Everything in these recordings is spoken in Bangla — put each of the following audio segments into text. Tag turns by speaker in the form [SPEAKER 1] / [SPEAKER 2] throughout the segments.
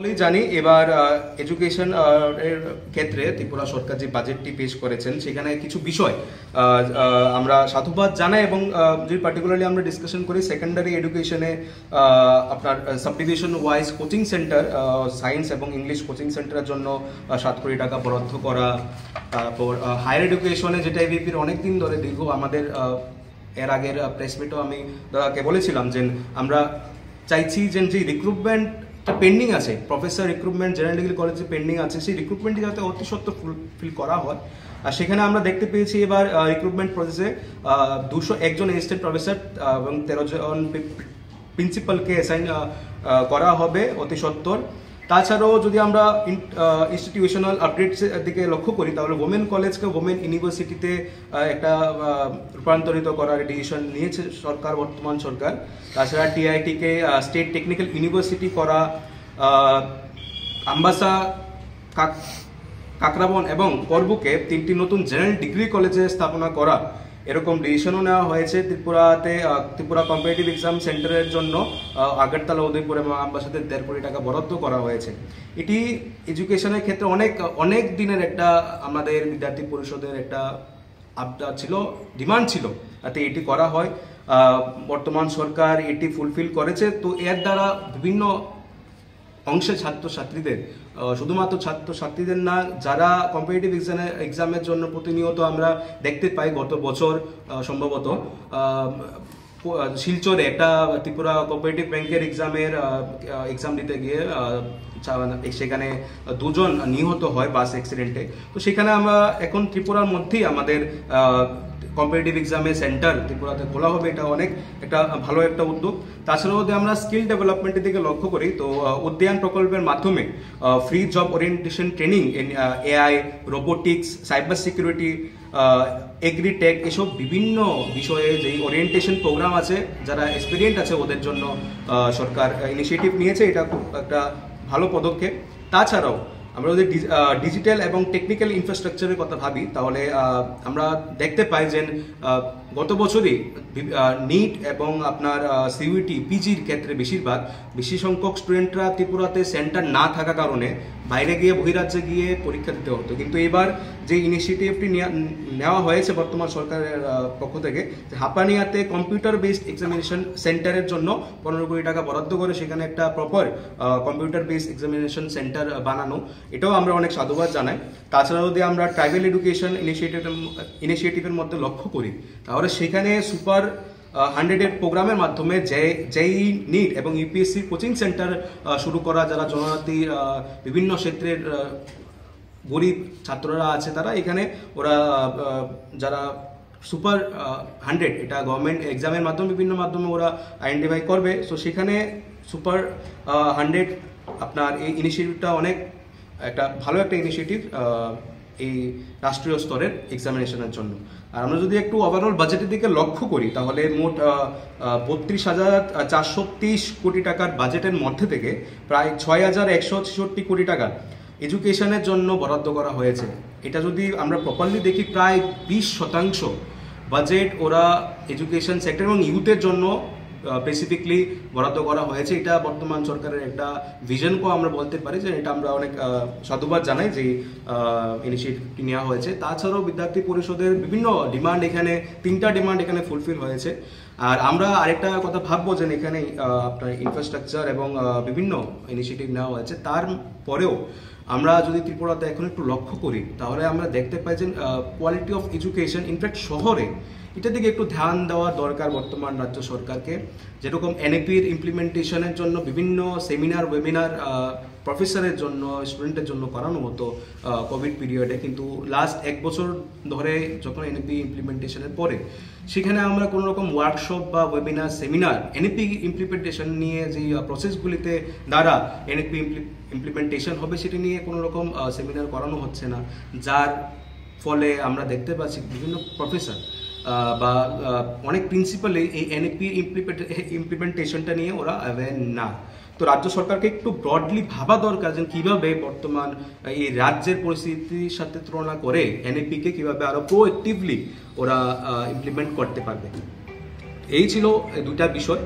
[SPEAKER 1] জানি এবার এডুকেশন এর ক্ষেত্রে ত্রিপুরা সরকার যে বাজেটটি পেশ করেছেন সেখানে কিছু বিষয় আমরা সাধুবাদ জানাই এবং যদি পার্টিকুলারলি আমরা ডিসকাশন করি সেকেন্ডারি এডুকেশনে আপনার subdivision wise coaching centre science এবং ইংলিশ কোচিং সেন্টারের জন্য 7 কোটি টাকা বরাদ্দ করা। তারপর হায়ার এডুকেশনে যেটা এভিপির অনেক দিন ধরে দীর্ঘ আমাদের এর আগের প্রেস মিটও আমি দাদাকে বলেছিলাম যে আমরা চাইছি যে রিক্রুটমেন্ট পেন্ডিং আছে, প্রফেসর রিক্রুটমেন্ট জেনারেল ডিগ্রি কলেজে পেন্ডিং আছে, সেই রিক্রুটমেন্টটি যাতে অতি সত্ত্বর ফুলফিল করা হয়। আর সেখানে আমরা দেখতে পেয়েছি এবার রিক্রুটমেন্ট প্রসেসে 201 জন অ্যাসিস্ট্যান্ট প্রফেসর এবং 13 জন প্রিন্সিপালকে অ্যাসাইন করা হবে অতি সত্ত্বর। তাছাড়াও যদি আমরা ইনস্টিটিউশনাল আপডেটসের দিকে লক্ষ্য করি তাহলে ওমেন কলেজকে ওমেন ইউনিভার্সিটিতে একটা রূপান্তরিত করার ডিসিশন নিয়েছে সরকার, বর্তমান সরকার। তাছাড়া টিআইটিকে স্টেট টেকনিক্যাল ইউনিভার্সিটি করা, আম্বাসা, কাকরাবন এবং করবুকে 3টি নতুন জেনারেল ডিগ্রি কলেজে স্থাপনা করা, এরকম ডিসিশনও নেওয়া হয়েছে। ত্রিপুরা কম্পিটিটিভ এক্সাম সেন্টারের জন্য আগরতলা, উদয়পুর এবং আমবাসাতে 1.5 কোটি টাকা বরাদ্দ করা হয়েছে। এটি এডুকেশনের ক্ষেত্রে অনেক দিনের একটা আমাদের বিদ্যার্থী পরিষদের একটা আবদার ছিল, ডিমান্ড ছিল, যাতে এটি করা হয়। বর্তমান সরকার এটি ফুলফিল করেছে। তো এর দ্বারা বিভিন্ন অংশের ছাত্রছাত্রীদের, শুধুমাত্র ছাত্রছাত্রীদের না, যারা কম্পিটিটিভ এক্সামের জন্য প্রতিনিয়ত আমরা দেখতে পাই গত বছর সম্ভবত শিলচরে একটা ত্রিপুরা কোঅপারেটিভ ব্যাংকের এক্সাম দিতে গিয়ে সেখানে 2 জন নিহত হয় বাস অ্যাক্সিডেন্টে। তো সেখানে আমরা এখন ত্রিপুরার মধ্যেই আমাদের কম্পিটিটিভ এক্সামের সেন্টার ত্রিপুরাতে খোলা হবে, এটা অনেক একটা ভালো একটা উদ্যোগ। তাছাড়াও যদি আমরা স্কিল ডেভেলপমেন্টের দিকে লক্ষ্য করি তো উদ্যান প্রকল্পের মাধ্যমে free job orientation training in AI, robotics, cyber security, agritech, এসব বিভিন্ন বিষয়ে যে ওরিয়েন্টেশন প্রোগ্রাম আছে, যারা এক্সপিরিয়েন্স আছে ওদের জন্য সরকার ইনিশিয়েটিভ নিয়েছে। এটা খুব একটা ভালো পদক্ষেপ। তাছাড়াও আমরা যদি ডিজিটাল এবং টেকনিক্যাল ইনফ্রাস্ট্রাকচারের কথা ভাবি তাহলে আমরা দেখতে পাই যে গত বছরই নিট এবং আপনার সিইউটি পিজির ক্ষেত্রে বেশি সংখ্যক স্টুডেন্টরা ত্রিপুরাতে সেন্টার না থাকার কারণে বাইরে গিয়ে বহিরাজ্যে গিয়ে পরীক্ষা দিতে হতো। কিন্তু এবার যে ইনিশিয়েটিভটি নেওয়া হয়েছে বর্তমান সরকারের পক্ষ থেকে, হাপানিয়াতে কম্পিউটার বেসড এক্সামিনেশন সেন্টারের জন্য 15 কোটি টাকা বরাদ্দ করে সেখানে একটা proper computer based examination centre বানানো, এটাও আমরা অনেক সাধুবাদ জানাই। তাছাড়া যদি আমরা ট্রাইবাল এডুকেশন ইনিশিয়েটিভের মধ্যে লক্ষ্য করি তাহলে সেখানে সুপার 100-এর প্রোগ্রামের মাধ্যমে জেই, নিট এবং ইউপিএসসি কোচিং সেন্টার শুরু করা, যারা জনজাতি বিভিন্ন ক্ষেত্রের গরিব ছাত্ররা আছে তারা এখানে যারা সুপার 100 এটা গভর্নমেন্ট এক্সামের মাধ্যমে বিভিন্ন মাধ্যমে ওরা আইডেন্টিফাই করবে। সো সেখানে সুপার 100 আপনার এই ইনিশিয়েটিভটা অনেক একটা ভালো একটা ইনিশিয়েটিভ এই রাষ্ট্রীয় স্তরের এক্সামিনেশনের জন্য। আর আমরা যদি একটু ওভারঅল বাজেটের দিকে লক্ষ্য করি তাহলে মোট 32,430 কোটি টাকার বাজেটের মধ্যে থেকে প্রায় 6,166 কোটি টাকা এডুকেশনের জন্য বরাদ্দ করা হয়েছে। এটা যদি আমরা প্রপারলি দেখি প্রায় 20% বাজেট ওরা এডুকেশন সেক্টর এবং ইউথের জন্য স্পেসিফিকলি বরাদ্দ করা হয়েছে। এটা বর্তমান সরকারের একটা ভিশনকেও আমরা বলতে পারি যে এটা আমরা অনেক সাধুবাদ জানাই যে ইনিশিয়েটিভটি নেওয়া হয়েছে। তাছাড়াও বিদ্যার্থী পরিষদের বিভিন্ন ডিমান্ড, এখানে 3টা ডিমান্ড এখানে ফুলফিল হয়েছে। আর আমরা আরেকটা কথা ভাববো যে এখানে আপনার ইনফ্রাস্ট্রাকচার এবং বিভিন্ন ইনিশিয়েটিভ নেওয়া হয়েছে, তারপরেও আমরা যদি ত্রিপুরাতে এখন একটু লক্ষ্য করি তাহলে আমরা দেখতে পাই যে কোয়ালিটি অফ এডুকেশন ইনফ্যাক্ট শহরে এটার দিকে একটু ধ্যান দেওয়া দরকার বর্তমান রাজ্য সরকারকে। যেরকম এনএপির ইমপ্লিমেন্টেশনের জন্য বিভিন্ন সেমিনার, ওয়েবিনার প্রফেসরের জন্য, স্টুডেন্টের জন্য করানো হতো কোভিড পিরিয়ডে, কিন্তু লাস্ট 1 বছর ধরে যখন এনএপি ইমপ্লিমেন্টেশনের পরে সেখানে আমরা কোনো রকম ওয়ার্কশপ বা ওয়েবিনার, সেমিনার এনএপি ইমপ্লিমেন্টেশন নিয়ে যে প্রসেসগুলিতে দ্বারা এনএপি ইমপ্লিমেন্টেশন হবে সেটি নিয়ে কোনো রকম সেমিনার করানো হচ্ছে না, যার ফলে আমরা দেখতে পাচ্ছি বিভিন্ন প্রফেসর বা অনেক প্রিন্সিপালে এই এনএপি ইমপ্লিমেন্টেশনটা নিয়ে ওরা অ্যাওয়্যার না। তো রাজ্য সরকারকে একটু ব্রডলি ভাবা দরকার যে কীভাবে বর্তমান এই রাজ্যের পরিস্থিতির সাথে তুলনা করে এনএপিকে কীভাবে আরও প্রোঅ্যাক্টিভলি ওরা ইমপ্লিমেন্ট করতে পারবে। এই ছিল 2টা বিষয়।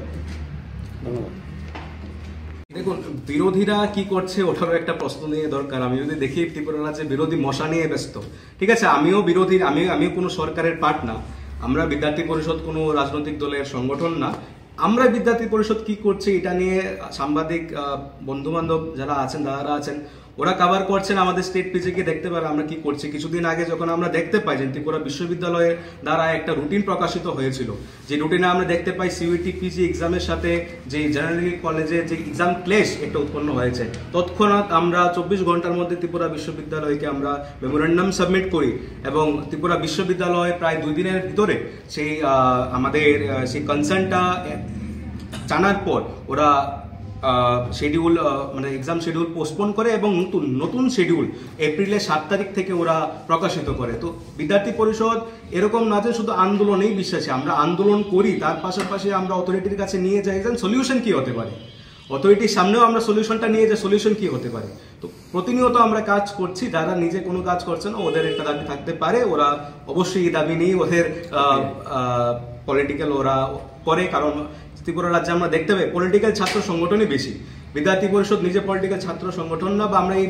[SPEAKER 1] ধন্যবাদ। দেখুন, বিরোধীরা কি করছে ওটারও একটা প্রশ্ন নিয়ে দরকার। আমি যদি দেখি ত্রিপুরা রাজ্যে বিরোধী মশা নিয়ে ব্যস্ত, ঠিক আছে, আমিও বিরোধী, আমিও কোনো সরকারের পার্ট না, আমরা বিদ্যার্থী পরিষদ কোনো রাজনৈতিক দলের সংগঠন না। আমরা বিদ্যার্থী পরিষদ কি করছে এটা নিয়ে সাংবাদিক বন্ধু বান্ধব যারা আছেন, দাদারা আছেন, ওরা কভার করছেন, আমাদের স্টেট পেজে গিয়ে দেখতে পারে আমরা কি করছি। কিছুদিন আগে যখন আমরা দেখতে পাই যে ত্রিপুরা বিশ্ববিদ্যালয়ের দ্বারা একটা রুটিন প্রকাশিত হয়েছিল, যে রুটিনে আমরা দেখতে পাই সিইউটি পিজি এক্সামের সাথে যে জেনারেল কলেজে যে এক্সাম ক্লেশ একটা উৎপন্ন হয়েছে, তৎক্ষণাৎ আমরা 24 ঘন্টার মধ্যে ত্রিপুরা বিশ্ববিদ্যালয়কে আমরা মেমোরেন্ডাম সাবমিট করি এবং ত্রিপুরা বিশ্ববিদ্যালয় প্রায় 2 দিনের ভিতরে সেই আমাদের সেই কনসার্নটা জানার পর ওরা শিডিউল মানে এক্সাম শিডিউল পোস্টপোন করে এবং নতুন শিডিউল এপ্রিলের 7 তারিখ থেকে ওরা প্রকাশিত করে। তো বিদ্যার্থী পরিষদ এরকম না যে শুধু আন্দোলনেই বিশ্বাসী, আমরা আন্দোলন করি, তার পাশাপাশি আমরা অথরিটির কাছে নিয়ে যাই যে সলিউশন কি হতে পারে, অথরিটির সামনেও আমরা সলিউশনটা নিয়ে যাই, সলিউশন কি হতে পারে। তো প্রতিনিয়ত আমরা কাজ করছি, যারা নিজে কোনো কাজ করছে না ওদের একটা দাবি থাকতে পারে, ওরা অবশ্যই এই দাবি নিয়ে ওদের পলিটিক্যাল ওরা করে, কারণ ত্রিপুরা রাজ্যে আমরা দেখতে পাই পলিটিক্যাল ছাত্র সংগঠনই বেশি। বিদ্যার্থী পরিষদ নিজে পলিটিক্যাল ছাত্র সংগঠন না, বা আমরা এই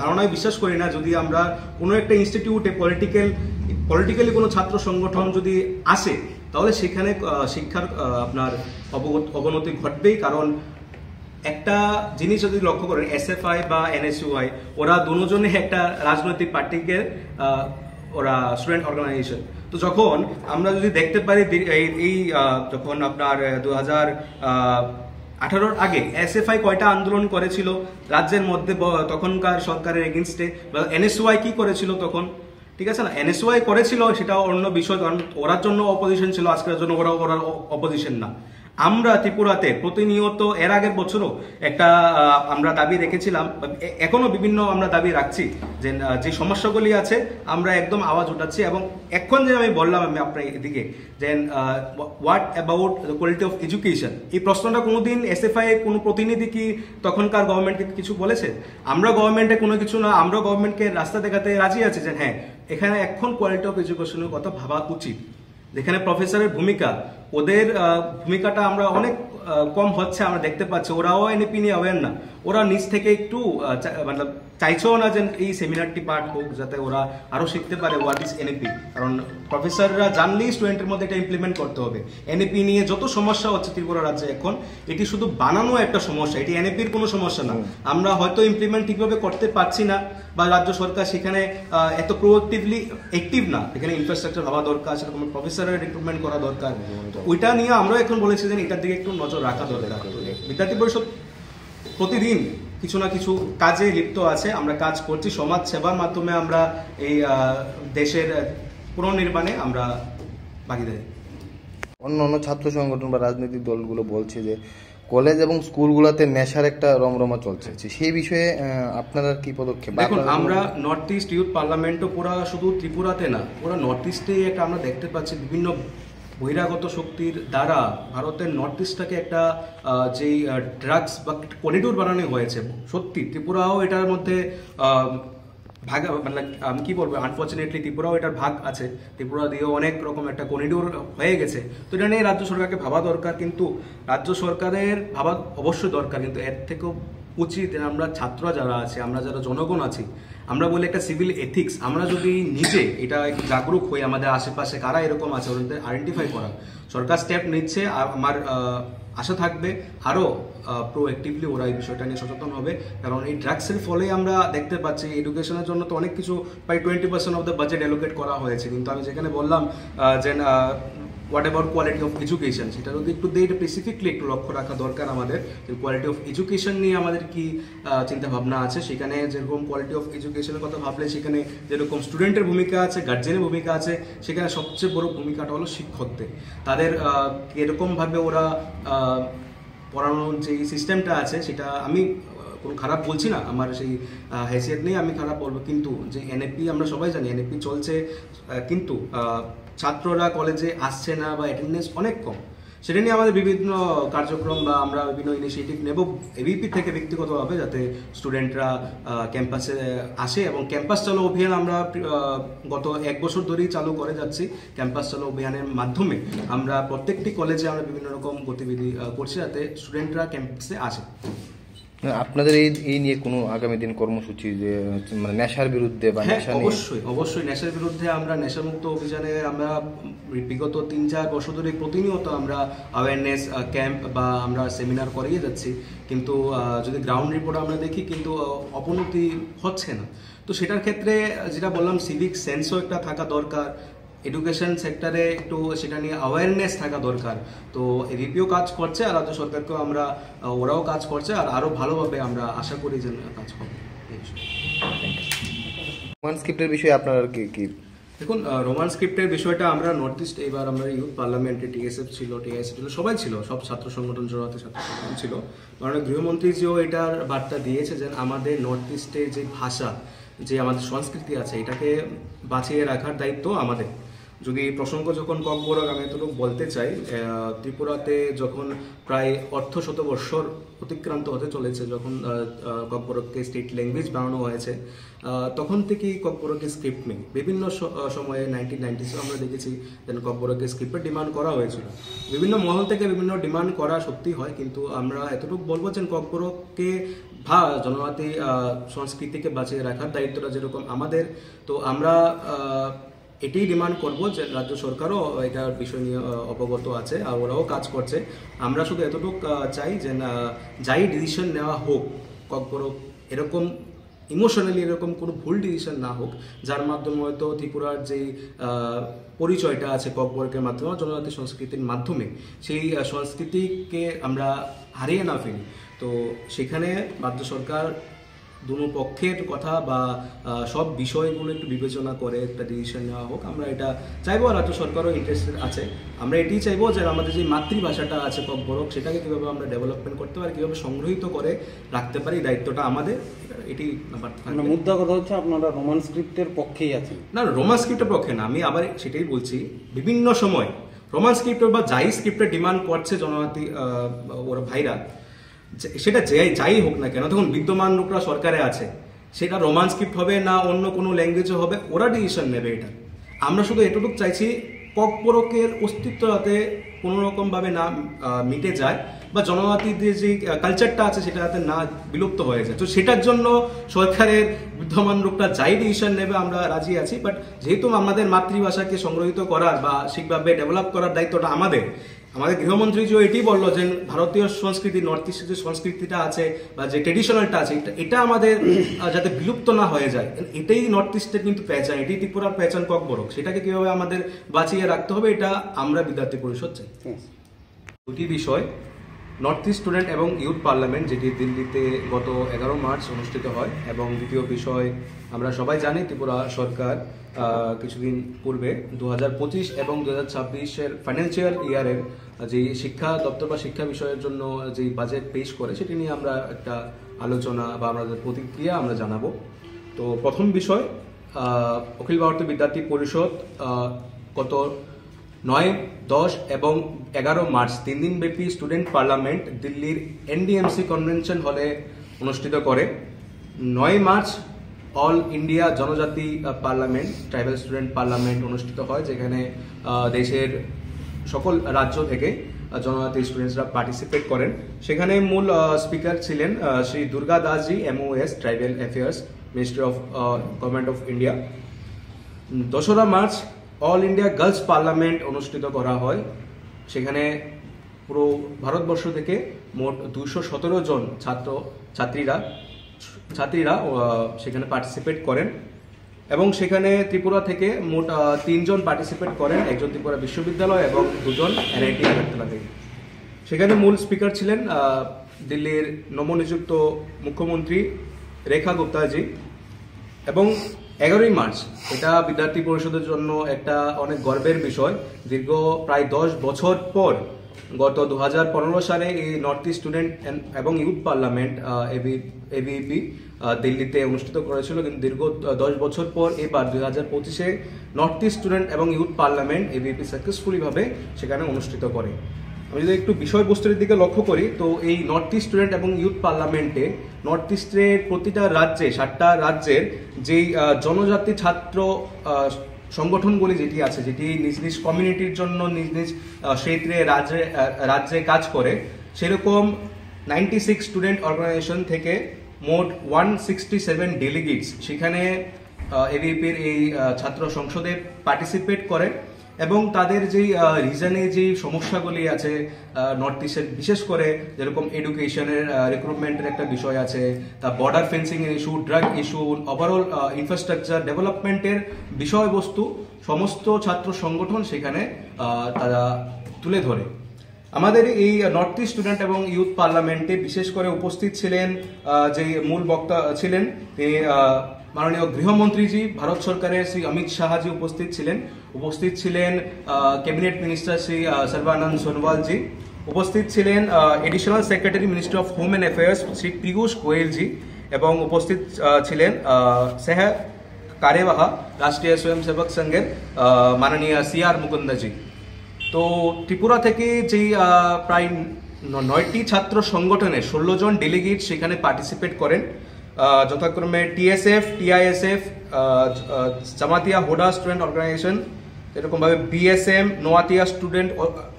[SPEAKER 1] ধারণায় বিশ্বাস করি না। যদি আমরা কোনো একটা ইনস্টিটিউটে পলিটিক্যালি কোনো ছাত্র সংগঠন যদি আসে, তাহলে সেখানে শিক্ষার আপনার অবনতি ঘটবেই। কারণ একটা জিনিস যদি লক্ষ্য করেন, এসএফআই বা এনএসইউআই ওরা দুজনে একটা রাজনৈতিক পার্টিকে ওরা স্টুডেন্ট অর্গানাইজেশন। তো যখন আমরা যদি দেখতে পারি এই যখন আপনার 2018 আগে এসএফআই কয়টা আন্দোলন করেছিল রাজ্যের মধ্যে তখনকার সরকারের এগেনস্টে, এনএসইউআই কি করেছিল তখন, ঠিক আছে না, এনএসইউআই করেছিল সেটা অন্য বিষয়, কারণ ওরার জন্য অপোজিশন ছিল, আজকের জন্য ওরা অপোজিশন না। আমরা ত্রিপুরাতে প্রতিনিয়ত এর আগের বছরও একটা আমরা দাবি রেখেছিলাম, এখনো বিভিন্ন আমরা দাবি রাখছি যে সমস্যাগুলি আছে আমরা একদম আওয়াজ উঠাচ্ছি। এবং এখন যে আমি বললাম আমি আপনার এদিকে যে what about the quality of education, এই প্রশ্নটা কোনোদিন এসএফআই কোনো প্রতিনিধি কি তখনকার গভর্নমেন্টকে কিছু বলেছে? আমরা গভর্নমেন্টে কোনো কিছু না, আমরা গভর্নমেন্টকে রাস্তা দেখাতে রাজি আছি যে হ্যাঁ এখানে এখন কোয়ালিটি অফ এডুকেশনের কথা ভাবা উচিত। যেখানে প্রফেসরের ভূমিকা, ওদের ভূমিকাটা আমরা অনেক কম হচ্ছে আমরা দেখতে পাচ্ছি। ওরাও এনএপি নিয়ে অ্যাওয়ার না, ওরা নিজ থেকে একটু মানে চাইছেও না যে এই সেমিনারটি পার্ট হোক, যাতে ওরা আরো শিখতে পারে হোয়াট ইজ এনএপি। কারণ প্রফেসররা জানলেই স্টুডেন্টের মধ্যে এটা ইমপ্লিমেন্ট করতে হবে। এনএপি নিয়ে যত সমস্যা হচ্ছে ত্রিপুরা রাজ্যে এখন, এটি শুধু বানানো একটা সমস্যা, এটি এনএপির কোনো সমস্যা না। আমরা হয়তো ইমপ্লিমেন্ট ঠিকভাবে করতে পারছি না, বা রাজ্য সরকার সেখানে এত প্রোঅ্যাক্টিভলি অ্যাক্টিভ না, এখানে ইনফ্রাস্ট্রাকচার হওয়া দরকার, সেরকম প্রফেসরের রিক্রুটমেন্ট করা দরকার। ওইটা নিয়ে আমরা এখন বলেছি যে এটার দিকে একটু নজর রাখা দরকার। বিদ্যার্থী পরিষদ প্রতিদিন কিছু না কিছু কাজে লিপ্ত আছে, আমরা কাজ করছি, সমাজ সেবার মাধ্যমে আমরা এই দেশের পুনর্নির্মাণে আমরা ভাগিদারি।
[SPEAKER 2] অন্য ছাত্র সংগঠন বা রাজনৈতিক দলগুলো বলছে যে কলেজ এবং স্কুলগুলোতে নেশার একটা রমরমা চলছে, সেই বিষয়ে আপনারা কি পদক্ষেপ?
[SPEAKER 1] দেখুন, আমরা নর্থ ইস্ট ইউথ পার্লামেন্টও পুরা শুধু ত্রিপুরাতে না, পুরা নর্থ ইস্টে একটা আমরা দেখতে পাচ্ছি বিভিন্ন বহিরাগত শক্তির দ্বারা ভারতের নর্থ ইস্টটাকে একটা যেই ড্রাগস বা করিডোর বানানো হয়েছে। সত্যি ত্রিপুরাও এটার মধ্যে ভাগ, মানে আমি কি বলবো, আনফর্চুনেটলি ত্রিপুরাও এটার ভাগ আছে, ত্রিপুরা দিয়েও অনেক রকম একটা করিডোর হয়ে গেছে। তো এটা নিয়ে রাজ্য সরকারকে ভাবা দরকার, কিন্তু রাজ্য সরকারের ভাবা অবশ্যই দরকার, কিন্তু এর থেকেও উচিত আমরা ছাত্ররা যারা আছে, আমরা যারা জনগণ আছি, আমরা বলি একটা সিভিল এথিক্স, আমরা যদি নিজে এটা জাগরুক হই, আমাদের আশেপাশে কারা এরকম আছে ওদের আইডেন্টিফাই করা। সরকার স্টেপ নিচ্ছে, আমার আশা থাকবে আরও প্রোঅ্যাক্টিভলি ওরা এই বিষয়টা নিয়ে সচেতন হবে। কারণ এই ড্রাগসের ফলে আমরা দেখতে পাচ্ছি এডুকেশনের জন্য তো অনেক কিছু প্রায় 20% অফ দ্য বাজেট অ্যালোকেট করা হয়েছে, কিন্তু আমি যেখানে বললাম যে what about quality of education, সেটা যদি একটু দিয়ে স্পেসিফিকলি একটু লক্ষ্য রাখা দরকার আমাদের। কোয়ালিটি অফ এডুকেশন নিয়ে আমাদের কি চিন্তা ভাবনা আছে, সেখানে যেরকম কোয়ালিটি অফ এডুকেশনের কথা ভাবলে সেখানে যেরকম স্টুডেন্টের ভূমিকা আছে, গার্জেনের ভূমিকা আছে, সেখানে সবচেয়ে বড় ভূমিকাটা হলো শিক্ষকদের। তাদের এরকমভাবে ওরা পড়ানোর যে সিস্টেমটা আছে, সেটা আমি কোনো খারাপ বলছি না, আমার সেই হেসিয়ত নেই আমি খারাপ বলবো, কিন্তু যে এনএপি আমরা সবাই জানি এনএপি চলছে, কিন্তু ছাত্ররা কলেজে আসছে না বা অ্যাটেন্ডেন্স অনেক কম। সেটা নিয়ে আমাদের বিভিন্ন কার্যক্রম বা আমরা বিভিন্ন ইনিশিয়েটিভ নেব এবিপি থেকে ব্যক্তিগতভাবে, যাতে স্টুডেন্টরা ক্যাম্পাসে আসে। এবং ক্যাম্পাস চালু অভিযান আমরা গত 1 বছর ধরেই চালু করে যাচ্ছি। ক্যাম্পাস চালু অভিযানের মাধ্যমে আমরা প্রত্যেকটি কলেজে আমরা বিভিন্ন রকম গতিবিধি করছি যাতে স্টুডেন্টরা ক্যাম্পাসে আসে।
[SPEAKER 2] আপনাদের এই নিয়ে কোনো আগামী দিন কর্মসূচি যে মানে নেশার বিরুদ্ধে বা নেশা নিয়ে?
[SPEAKER 1] অবশ্যই নেশার বিরুদ্ধে আমরা নেশামুক্ত অভিযানে আমরা বিগত 3-4 বছর ধরে প্রতিনিয়ত আমরা অ্যাওয়ারনেস ক্যাম্প বা আমরা সেমিনার করিয়ে যাচ্ছি, কিন্তু যদি গ্রাউন্ড রিপোর্ট আমরা দেখি কিন্তু অবনতি হচ্ছে না। তো সেটার ক্ষেত্রে যেটা বললাম, সিভিক সেন্সও একটা থাকা দরকার, এডুকেশন সেক্টরে একটু সেটা নিয়ে অ্যাওয়ারনেস থাকা দরকার। তো এবিপিও কাজ করছে আর রাজ্য সরকারকেও আমরা, ওরাও কাজ করছে, আর আরও ভালোভাবে আমরা আশা করি যে কাজ করবে।
[SPEAKER 2] রোমান স্ক্রিপ্টের বিষয়ে আপনার কি
[SPEAKER 1] দেখুন, রোমান স্ক্রিপ্টের বিষয়টা আমরা নর্থ ইস্ট, এবার আমরা ইউথ পার্লামেন্টে টিএসএফ ছিল, টিআইএসএফ ছিল, সবাই ছিল, সব ছাত্র সংগঠন জড়াতে ছাত্র সংগঠন ছিল। মাননীয় গৃহমন্ত্রীজিও এটার বার্তা দিয়েছে যে আমাদের নর্থ ইস্টে যে ভাষা, যে আমাদের সংস্কৃতি আছে, এটাকে বাঁচিয়ে রাখার দায়িত্ব আমাদের। যদি প্রসঙ্গ যখন ককবরক, আমি এতটুকু বলতে চাই, ত্রিপুরাতে যখন প্রায় অর্ধশতবর্ষর অতিক্রান্ত হতে চলেছে, যখন ককবরককে স্টেট ল্যাঙ্গুয়েজ বানানো হয়েছে, তখন থেকেই ককবরকের স্ক্রিপ্ট নেই। বিভিন্ন সময়ে 1990s আমরা দেখেছি যেন ককবরকের স্ক্রিপ্টের ডিমান্ড করা হয়েছিল। বিভিন্ন মহল থেকে বিভিন্ন ডিমান্ড করা সত্যি হয়, কিন্তু আমরা এতটুকু বলবো যে ককবরককে বা জনজাতি সংস্কৃতিকে বাঁচিয়ে রাখার দায়িত্বটা যেরকম আমাদের, তো আমরা এটাই ডিমান্ড করব যে রাজ্য সরকারও এটার বিষয় নিয়ে অবগত আছে আর ওরাও কাজ করছে। আমরা শুধু এতটুকু চাই যে যাই ডিসিশন নেওয়া হোক, ককবরক এরকম ইমোশনালি এরকম কোনো ভুল ডিসিশন না হোক, যার মাধ্যমে হয়তো ত্রিপুরার যে পরিচয়টা আছে ককবরকের মাধ্যমে, জনজাতি সংস্কৃতির মাধ্যমে, সেই সংস্কৃতিকে আমরা হারিয়ে না ফেলি। তো সেখানে রাজ্য সরকার দুনো পক্ষের কথা বা সব বিষয়গুলো একটু বিবেচনা করে একটা ডিসিশন নেওয়া হোক, আমরা এটা চাইবো। রাজ্য সরকারও ইন্টারেস্টেড আছে। আমরা এটাই চাইবো যে আমাদের যে মাতৃভাষাটা আছে ককবরক, সেটাকে কীভাবে আমরা ডেভেলপমেন্ট করতে পারি, কীভাবে সংগ্রহীত করে রাখতে পারি, দায়িত্বটা আমাদের। এটি
[SPEAKER 3] মুদ্রা কথা হচ্ছে আপনারা রোমান স্ক্রিপ্টের পক্ষেই আছেন?
[SPEAKER 1] না, রোমান স্ক্রিপ্টের পক্ষে না, আমি আবার সেটাই বলছি, বিভিন্ন সময় রোমান স্ক্রিপ্টের বা যাই স্ক্রিপ্টের ডিমান্ড করছে জনজাতি ওরা ভাইরা, সেটা যাই হোক না কেন, তখন বিদ্যমান লোকরা সরকারে আছে, সেটা রোমান স্ক্রিপ্ট হবে না অন্য কোনো ল্যাঙ্গুয়েজে হবে, ওরা ডিসিশন নেবে। এটা আমরা শুধু এতটুকু চাইছি, ককবরকের অস্তিত্ব যাতে কোনো রকমভাবে না মিটে যায় বা জনজাতিদের যে কালচারটা আছে সেটা যাতে না বিলুপ্ত হয়ে যায়। তো সেটার জন্য সরকারের বিদ্যমান লোকটা যাই ডিসিশন নেবে আমরা রাজি আছি। বাট যেহেতু আমাদের মাতৃভাষাকে সংগ্রহীত করার বা ঠিকভাবে ডেভেলপ করার দায়িত্বটা আমাদের গৃহমন্ত্রীজিও এটি বললো যে ভারতীয় সংস্কৃতি, নর্থ ইস্টের যে সংস্কৃতিটা আছে বা যে ট্রেডিশনালটা আছে, এটা আমাদের যাতে বিলুপ্ত না হয়ে যায়, এটাই নর্থ ইস্টের কিন্তু পেহচান, এটি ত্রিপুরার পেহচান ককবরক, সেটাকে কিভাবে আমাদের বাঁচিয়ে রাখতে হবে, এটা আমরা বিদ্যার্থী পরিষদ চাই। দুটি বিষয়, নর্থ ইস্ট স্টুডেন্ট এবং ইউথ পার্লামেন্ট, যেটি দিল্লিতে গত 11 মার্চ অনুষ্ঠিত হয়, এবং দ্বিতীয় বিষয়, আমরা সবাই জানি ত্রিপুরা সরকার কিছুদিন পূর্বে 2025 এবং 2026-এর ফাইন্যান্সিয়াল ইয়ারের যে শিক্ষা দপ্তর বা শিক্ষা বিষয়ের জন্য যে বাজেট পেশ করে, সেটি নিয়ে আমরা একটা আলোচনা বা আমাদের প্রতিক্রিয়া আমরা জানাবো। তো প্রথম বিষয়, অখিল ভারতীয় বিদ্যার্থী পরিষদ গত 9, 10 এবং 11 মার্চ 3 দিনব্যাপী স্টুডেন্ট পার্লামেন্ট দিল্লির এনডিএমসি কনভেনশন হলে অনুষ্ঠিত করে। 9 মার্চ অল ইন্ডিয়া জনজাতি পার্লামেন্ট, ট্রাইবাল স্টুডেন্ট পার্লামেন্ট অনুষ্ঠিত হয়, যেখানে দেশের সকল রাজ্য থেকে জনজাতি স্টুডেন্টসরা পার্টিসিপেট করেন। সেখানে মূল স্পিকার ছিলেন শ্রী দুর্গা দাসজি, MOS tribal affairs, ministry of government of India. 2রা March all India girls parliament অনুষ্ঠিত করা হয়। সেখানে পুরো ভারতবর্ষ থেকে মোট 217 জন ছাত্রীরা সেখানে পার্টিসিপেট করেন, এবং সেখানে ত্রিপুরা থেকে মোট 3 জন পার্টিসিপেট করেন, একজন ত্রিপুরা বিশ্ববিদ্যালয় এবং 2 জন NIT আগরতলা থেকে। সেখানে মূল স্পিকার ছিলেন দিল্লির নবনিযুক্ত মুখ্যমন্ত্রী রেখা গুপ্তাজি। এবং 11ই মার্চ, এটা বিদ্যার্থী পরিষদের জন্য একটা অনেক গর্বের বিষয়, দীর্ঘ প্রায় 10 বছর পর গত 2015 সালে এই নর্থ ইস্ট স্টুডেন্ট এবং ইউথ পার্লামেন্ট ABEP দিল্লিতে অনুষ্ঠিত করেছিল, কিন্তু দীর্ঘ 10 বছর পর এবার 2025-এ নর্থ ইস্ট স্টুডেন্ট এবং ইউথ পার্লামেন্ট ABEP সাকসেসফুলি ভাবে সেখানে অনুষ্ঠিত করে। আমি যদি একটু বিষয়বস্তুর দিকে লক্ষ্য করি, তো এই নর্থ ইস্ট স্টুডেন্ট এবং ইউথ পার্লামেন্টে নর্থ ইস্টের প্রতিটা রাজ্যে 7টা রাজ্যের যেই জনজাতি ছাত্র সংগঠনগুলি যেটি আছে, যেটি নিজ নিজ কমিউনিটির জন্য নিজ নিজ ক্ষেত্রে রাজ্যে কাজ করে, সেরকম 96 স্টুডেন্ট অর্গানাইজেশন থেকে মোট 167 ডেলিগেটস সেখানে এবিপির এই ছাত্র সংসদে পার্টিসিপেট করে এবং তাদের যেই রিজনে যেই সমস্যাগুলি আছে নর্থ ইস্টের, বিশেষ করে যেরকম এডুকেশনের রিক্রুটমেন্টের একটা বিষয় আছে, তা বর্ডার ফেন্সিং এর issue, drug issue, overall infrastructure ডেভেলপমেন্টের বিষয়বস্তু সমস্ত ছাত্র সংগঠন সেখানে তারা তুলে ধরে। আমাদের এই নর্থ ইস্ট স্টুডেন্ট এবং ইউথ পার্লামেন্টে বিশেষ করে উপস্থিত ছিলেন যে মূল বক্তা ছিলেন তিনি মাননীয় গৃহমন্ত্রীজি, ভারত সরকারের শ্রী অমিত শাহজি উপস্থিত ছিলেন ক্যাবিনেট মিনিস্টার শ্রী সর্বানন্দ সোনোয়ালজি, উপস্থিত ছিলেন additional secretary ministry of home and affairs Shri Piyush গোয়েলজি এবং উপস্থিত ছিলেন সহ कार्यवाह রাষ্ট্রীয় স্বয়ংসেবক সংঘের মাননীয় CR মুকুন্দজি। তো ত্রিপুরা থেকে যেই প্রায় 9টি ছাত্র সংগঠনের 16 জন ডেলিগেট সেখানে পার্টিসিপেট করেন, যথাক্রমে TSF, TISF, Jamatia Hoda student organisation, এরকমভাবে BSM, Noatia student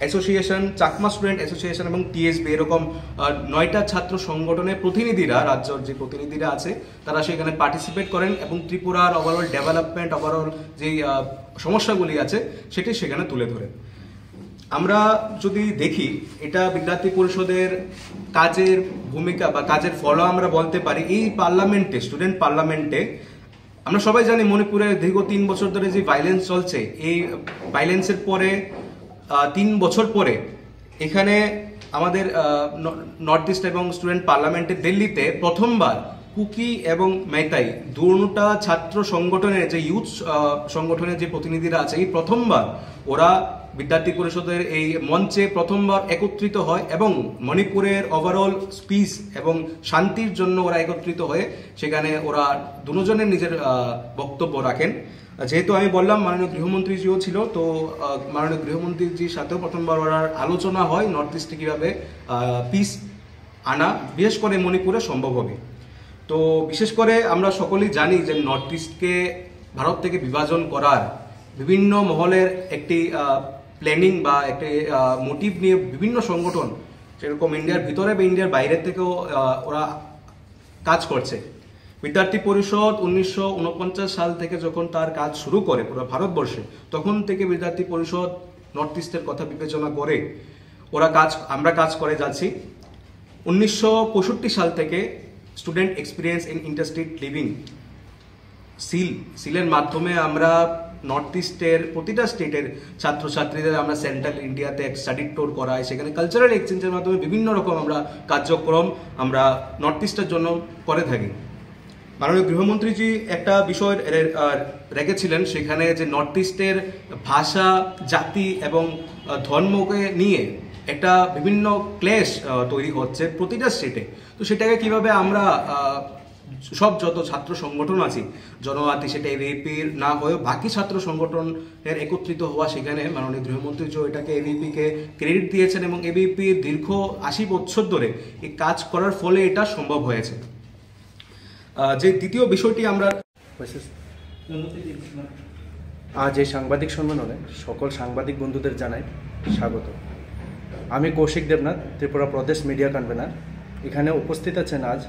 [SPEAKER 1] association, Chakma student association এবং TSB, এরকম 9টা ছাত্র সংগঠনের প্রতিনিধিরা, রাজ্যের যে প্রতিনিধিরা আছে তারা সেখানে পার্টিসিপেট করেন এবং ত্রিপুরার ওভারঅল ডেভেলপমেন্ট, ওভারঅল যেই সমস্যাগুলি আছে সেটি সেখানে তুলে ধরেন। আমরা যদি দেখি এটা বিদ্যার্থী পরিষদের কাজের ভূমিকা বা কাজের ফল আমরা বলতে পারি। এই পার্লামেন্টে, স্টুডেন্ট পার্লামেন্টে আমরা সবাই জানি মণিপুরে দীর্ঘ 3 বছর ধরে যে ভাইলেন্স চলছে, এই ভাইলেন্সের পরে 3 বছর পরে এখানে আমাদের নর্থ ইস্ট এবং স্টুডেন্ট পার্লামেন্টে দিল্লিতে প্রথমবার কুকি এবং মেতাই দুটা ছাত্র সংগঠনের যে ইউথ সংগঠনের যে প্রতিনিধিরা আছে, এই প্রথমবার ওরা বিদ্যার্থী পরিষদের এই মঞ্চে প্রথমবার একত্রিত হয় এবং মণিপুরের ওভারঅল পিস এবং শান্তির জন্য ওরা একত্রিত হয়ে সেখানে ওরা দুজনের নিজের বক্তব্য রাখেন। যেহেতু আমি বললাম মাননীয় গৃহমন্ত্রীজিও ছিল, তো মাননীয় গৃহমন্ত্রীজির সাথেও প্রথমবার ওরা আলোচনা হয় নর্থ ইস্টে কীভাবে পিস আনা বিশেষ করে মণিপুরে সম্ভব হবে। তো বিশেষ করে আমরা সকলেই জানি যে নর্থ ইস্টকে ভারত থেকে বিভাজন করার বিভিন্ন মহলের একটি প্ল্যানিং বা একটি মোটিভ নিয়ে বিভিন্ন সংগঠন, সেরকম ইন্ডিয়ার ভিতরে বা ইন্ডিয়ার বাইরে থেকেও ওরা কাজ করছে। বিদ্যার্থী পরিষদ 1949 সাল থেকে যখন তার কাজ শুরু করে পুরো ভারতবর্ষে, তখন থেকে বিদ্যার্থী পরিষদ নর্থ ইস্টের কথা বিবেচনা করে আমরা কাজ করে যাচ্ছি। 1965 সাল থেকে student experience in interstate living সিলের মাধ্যমে আমরা নর্থ ইস্টের প্রতিটা স্টেটের ছাত্রছাত্রীদের আমরা সেন্ট্রাল ইন্ডিয়াতে স্টাডি ট্যুর করাই, সেখানে কালচারাল এক্সচেঞ্জের মাধ্যমে বিভিন্ন রকম আমরা কার্যক্রম আমরা নর্থ ইস্টের জন্য করে থাকি। মাননীয় গৃহমন্ত্রীজি একটা বিষয় রেখেছিলেন সেখানে যে নর্থ ইস্টের ভাষা, জাতি এবং ধর্মকে নিয়ে একটা বিভিন্ন ক্লেশ তৈরি হচ্ছে প্রতিটা স্টেটে। তো সেটাকে কিভাবে আমরা যত ছাত্র সংগঠন আছে জনজাতি, সেটা এবিপির না হয়েও বাকি ছাত্র সংগঠনের একত্রিত হওয়া, সেখানে মাননীয় গৃহমন্ত্রী এটাকে এবিপিকে ক্রেডিট দিয়েছেন এবং এবিপির দীর্ঘ 80 বছর ধরে এই কাজ করার ফলে এটা সম্ভব হয়েছে। যে দ্বিতীয় বিষয়টি আমরা
[SPEAKER 4] আজ এই সাংবাদিক সম্মেলনে সকল সাংবাদিক বন্ধুদের জানাই স্বাগত। আমি কৌশিক দেবনাথ, ত্রিপুরা প্রদেশ মিডিয়া কনভেনার। এখানে উপস্থিত আছেন আজ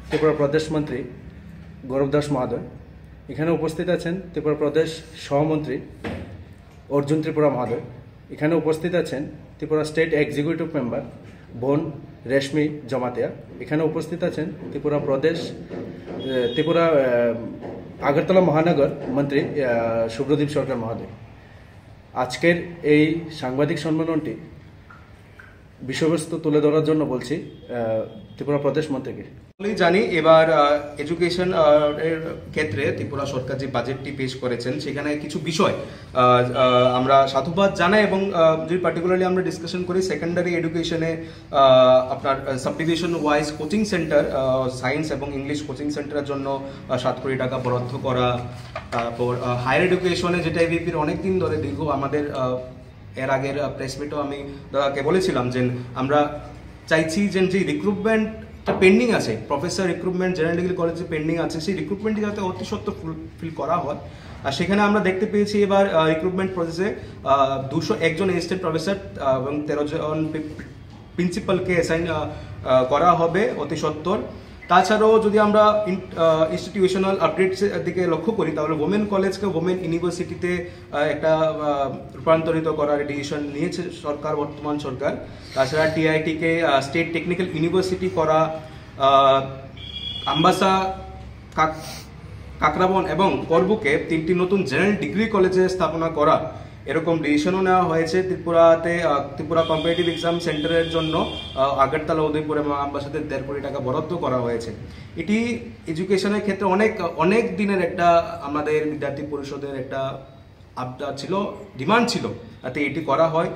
[SPEAKER 4] ত্রিপুরা প্রদেশ মন্ত্রী গৌরব দাস মহোদয়, এখানে উপস্থিত আছেন ত্রিপুরা প্রদেশ সহমন্ত্রী অর্জুন ত্রিপুরা মহোদয়, এখানে উপস্থিত আছেন ত্রিপুরা স্টেট এক্সিকিউটিভ মেম্বার বোন রেশমি জমাতিয়া, এখানে উপস্থিত আছেন ত্রিপুরা আগরতলা মহানগর মন্ত্রী শুভ্রদীপ সরকার মহোদয়। আজকের এই সাংবাদিক সম্মেলনটি বিষয়বস্তু তুলে ধরার জন্য বলছি ত্রিপুরা প্রদেশ মন্ত্রীকে।
[SPEAKER 1] জানি এবার এডুকেশন এর ক্ষেত্রে ত্রিপুরা সরকার যে বাজেটটি পেশ করেছেন সেখানে কিছু বিষয় আমরা সাধুবাদ জানাই এবং যদি পার্টিকুলারলি আমরা ডিসকাশন করি সেকেন্ডারি এডুকেশনে আপনার subdivision wise coaching centre science এবং ইংলিশ কোচিং সেন্টারের জন্য 7 কোটি টাকা বরাদ্দ করা, তারপর হায়ার এডুকেশনে যেটা এবিপির অনেকদিন ধরে দীর্ঘ আমাদের এর আগের প্রেস মিটেও আমি দাদাকে বলেছিলাম যে আমরা চাইছি যে রিক্রুটমেন্টটা পেন্ডিং আছে, প্রফেসর রিক্রুটমেন্ট জেনারেল ডিগ্রি কলেজে পেন্ডিং আছে, সেই রিক্রুটমেন্টটি যাতে অতি সত্ত্বর ফুলফিল করা হয়। আর সেখানে আমরা দেখতে পেয়েছি এবার রিক্রুটমেন্ট প্রসেসে 201 জন অ্যাসিস্ট্যান্ট প্রফেসর এবং 13 জন প্রিন্সিপালকে অ্যাসাইন করা হবে অতি সত্ত্বর। তাছাড়াও যদি আমরা ইনস্টিটিউশনাল আপডেটসের দিকে লক্ষ্য করি তাহলে ওমেন কলেজকে ওমেন ইউনিভার্সিটিতে একটা রূপান্তরিত করার ডিসিশন নিয়েছে সরকার, বর্তমান সরকার। তাছাড়া টিআইটিকে স্টেট টেকনিক্যাল ইউনিভার্সিটি করা, আম্বাসা, কাকরাবন এবং করবুকে 3টি নতুন জেনারেল ডিগ্রি কলেজে স্থাপনা করা, এরকম ডিসিশনও নেওয়া হয়েছে। ত্রিপুরা কম্পিটিটিভ এক্সাম সেন্টারের জন্য আগরতলা, উদয়পুর এবং আমবাসাতে 1.5 কোটি টাকা বরাদ্দ করা হয়েছে। এটি এডুকেশনের ক্ষেত্রে অনেক দিনের একটা আমাদের বিদ্যার্থী পরিষদের একটা আবদার ছিল, ডিমান্ড ছিল, যাতে এটি করা হয়।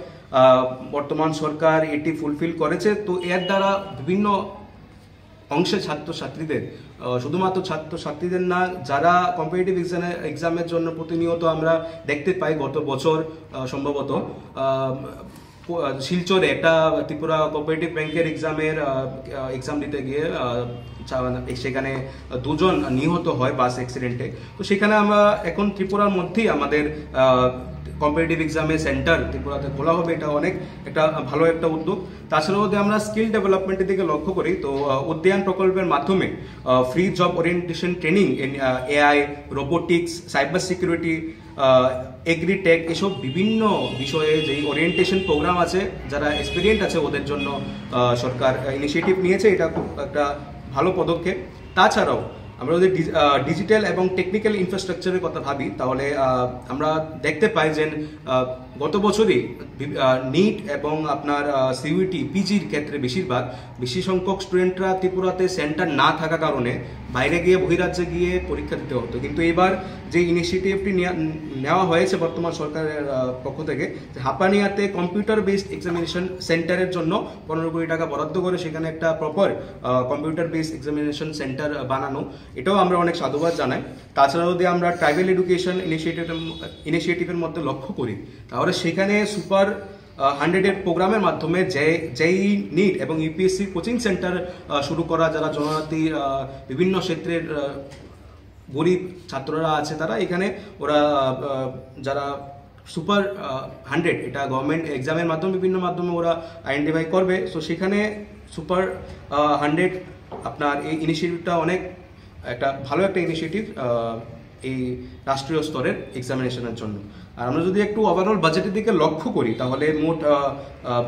[SPEAKER 1] বর্তমান সরকার এটি ফুলফিল করেছে। তো এর দ্বারা বিভিন্ন অংশের ছাত্রছাত্রীদের, শুধুমাত্র ছাত্রছাত্রীদের না, যারা কম্পিটিটিভ এক্সামের জন্য প্রতিনিয়ত আমরা দেখতে পাই, গত বছর সম্ভবত শিলচরে একটা ত্রিপুরা কোঅপারেটিভ ব্যাংকের এক্সাম দিতে গিয়ে সেখানে 2 জন নিহত হয় বাস অ্যাক্সিডেন্টে। তো সেখানে আমরা এখন ত্রিপুরার মধ্যেই আমাদের কম্পিটিটিভ এক্সামের সেন্টার ত্রিপুরাতে খোলা হবে, এটা অনেক একটা ভালো একটা উদ্যোগ। তাছাড়াও যদি আমরা স্কিল ডেভেলপমেন্টের দিকে লক্ষ্য করি তো উদ্যান প্রকল্পের মাধ্যমে free job orientation training in AI, robotics, cyber security, agritech, এসব বিভিন্ন বিষয়ে যেই ওরিয়েন্টেশন প্রোগ্রাম আছে, যারা এক্সপিরিয়েন্ট আছে ওদের জন্য সরকার ইনিশিয়েটিভ নিয়েছে, এটা খুব একটা ভালো পদক্ষেপ। তাছাড়াও আমরা যদি ডিজিটাল এবং টেকনিক্যাল ইনফ্রাস্ট্রাকচারের কথা ভাবি তাহলে আমরা দেখতে পাই যে গত বছরই নিট এবং আপনার সিইউটি পিজির ক্ষেত্রে বেশি সংখ্যক স্টুডেন্টরা ত্রিপুরাতে সেন্টার না থাকার কারণে বাইরে গিয়ে বহিরাজ্যে গিয়ে পরীক্ষা দিতে হতো। কিন্তু এবার যে ইনিশিয়েটিভটি নেওয়া হয়েছে বর্তমান সরকারের পক্ষ থেকে, হাপানিয়াতে কম্পিউটার বেসড এক্সামিনেশন সেন্টারের জন্য 15 কোটি টাকা বরাদ্দ করে সেখানে একটা proper computer based examination centre বানানো, এটাও আমরা অনেক সাধুবাদ জানাই। তাছাড়া যদি আমরা ট্রাইবাল এডুকেশন ইনিশিয়েটিভের মধ্যে লক্ষ্য করি তাহলে সেখানে সুপার 100 প্রোগ্রামের মাধ্যমে জেই, নিট এবং ইউপিএসসি কোচিং সেন্টার শুরু করা, যারা জনজাতির বিভিন্ন ক্ষেত্রের গরিব ছাত্ররা আছে তারা এখানে ওরা যারা সুপার 100 এটা গভর্নমেন্ট এক্সামের মাধ্যমে বিভিন্ন মাধ্যমে ওরা আইডেন্টিফাই করবে। সো সেখানে সুপার 100 আপনার এই ইনিশিয়েটিভটা অনেক একটা ভালো একটা ইনিশিয়েটিভ এই রাষ্ট্রীয় স্তরের এক্সামিনেশনের জন্য। আর আমরা যদি একটু ওভারঅল বাজেটের দিকে লক্ষ্য করি তাহলে মোট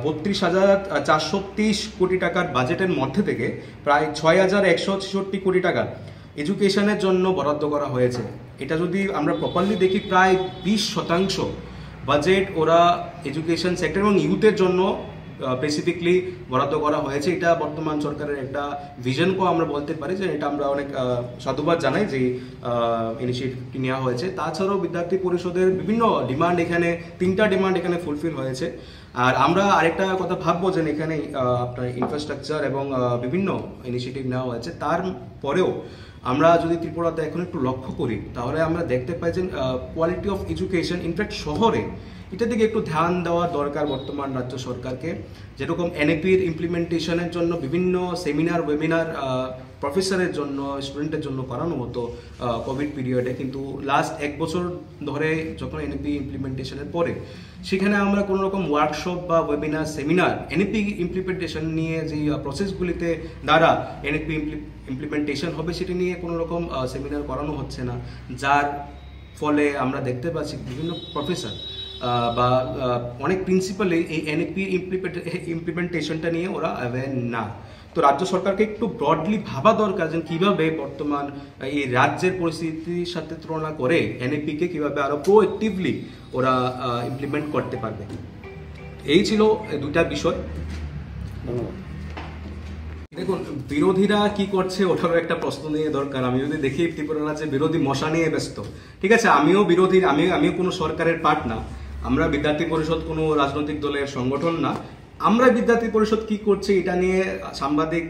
[SPEAKER 1] 32,430 কোটি টাকার বাজেটের মধ্যে থেকে প্রায় 6,166 কোটি টাকা এডুকেশনের জন্য বরাদ্দ করা হয়েছে। এটা যদি আমরা প্রপারলি দেখি প্রায় 20% বাজেট ওরা এডুকেশন সেক্টর এবং ইউথের জন্য স্পেসিফিকলি বরাদ্দ করা হয়েছে। এটা বর্তমান সরকারের একটা ভিশনকেও আমরা বলতে পারি যে এটা আমরা অনেক সাধুবাদ জানাই যে ইনিশিয়েটিভটি নেওয়া হয়েছে। তাছাড়াও বিদ্যার্থী পরিষদের বিভিন্ন ডিমান্ড, এখানে 3টা ডিমান্ড এখানে ফুলফিল হয়েছে। আর আমরা আরেকটা কথা ভাববো যে এখানে আপনার ইনফ্রাস্ট্রাকচার এবং বিভিন্ন ইনিশিয়েটিভ নেওয়া হয়েছে, তারপরেও আমরা যদি ত্রিপুরাতে এখন একটু লক্ষ্য করি তাহলে আমরা দেখতে পাই যে কোয়ালিটি অফ এডুকেশন ইনফ্যাক্ট শহরে এটার দিকে একটু ধ্যান দেওয়া দরকার বর্তমান রাজ্য সরকারকে। যেরকম এনএপির ইমপ্লিমেন্টেশনের জন্য বিভিন্ন সেমিনার, ওয়েবিনার প্রফেসরের জন্য, স্টুডেন্টের জন্য করানো হতো কোভিড পিরিয়ডে, কিন্তু লাস্ট 1 বছর ধরে যখন এনএপি ইমপ্লিমেন্টেশনের পরে সেখানে আমরা কোনো রকম ওয়ার্কশপ বা ওয়েবিনার, সেমিনার এনএপি ইমপ্লিমেন্টেশন নিয়ে যে প্রসেসগুলিতে দ্বারা এনএপি ইমপ্লিমেন্টেশন হবে সেটি নিয়ে কোনো রকম সেমিনার করানো হচ্ছে না, যার ফলে আমরা দেখতে পাচ্ছি বিভিন্ন প্রফেসর বা অনেক প্রিন্সিপালে এই এনএপি ইমপ্লিমেন্টেশনটা নিয়ে ওরা অ্যাওয়্যার না। তো রাজ্য সরকারকে একটু ব্রডলি ভাবা দরকার যে কীভাবে বর্তমান এই রাজ্যের পরিস্থিতির সাথে তুলনা করে এনএপিকে কীভাবে আরও প্রোঅ্যাক্টিভলি ওরা ইমপ্লিমেন্ট করতে পারবে। এই ছিল 2টা বিষয়।
[SPEAKER 3] ধন্যবাদ।
[SPEAKER 1] দেখুন, বিরোধীরা কি করছে ওটারও একটা প্রশ্ন নিয়ে দরকার। আমি যদি দেখি ত্রিপুরা রাজ্যে বিরোধী মশা নিয়ে ব্যস্ত, ঠিক আছে, আমিও বিরোধী, আমিও কোনো সরকারের পার্ট না, আমরা বিদ্যার্থী পরিষদ কোনো রাজনৈতিক দলের সংগঠন না। আমরা বিদ্যার্থী পরিষদ কি করছে এটা নিয়ে সাংবাদিক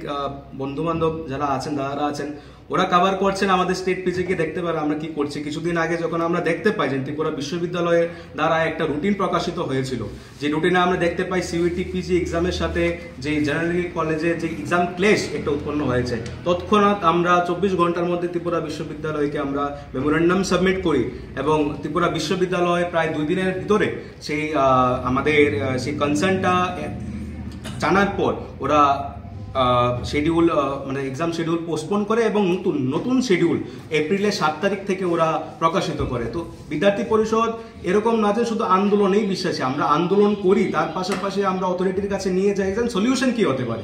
[SPEAKER 1] বন্ধু বান্ধব যারা আছেন, দাদারা আছেন, ওরা কভার করছেন আমাদের স্টেট পেজে গিয়ে দেখতে পারে আমরা কি করছি। কিছুদিন আগে যখন আমরা দেখতে পাই যে ত্রিপুরা বিশ্ববিদ্যালয়ের দ্বারা একটা রুটিন প্রকাশিত হয়েছিল, যে রুটিনে আমরা দেখতে পাই সিইউটি পিজি এক্সামের সাথে যে জেনারেল কলেজে যে এক্সাম ক্লেশ একটা উৎপন্ন হয়েছে, তৎক্ষণাৎ আমরা 24 ঘন্টার মধ্যে ত্রিপুরা বিশ্ববিদ্যালয়কে আমরা মেমোরেন্ডাম সাবমিট করি এবং ত্রিপুরা বিশ্ববিদ্যালয় প্রায় 2 দিনের ভিতরে সেই আমাদের সেই কনসার্নটা জানার পর ওরা শিডিউল মানে এক্সাম শিডিউল পোস্টপোন করে এবং নতুন শিডিউল এপ্রিলের 7 তারিখ থেকে ওরা প্রকাশিত করে। তো বিদ্যার্থী পরিষদ এরকম না যে শুধু আন্দোলনেই বিশ্বাসী, আমরা আন্দোলন করি তার পাশাপাশি আমরা অথরিটির কাছে নিয়ে যাই যে সলিউশন কি হতে পারে,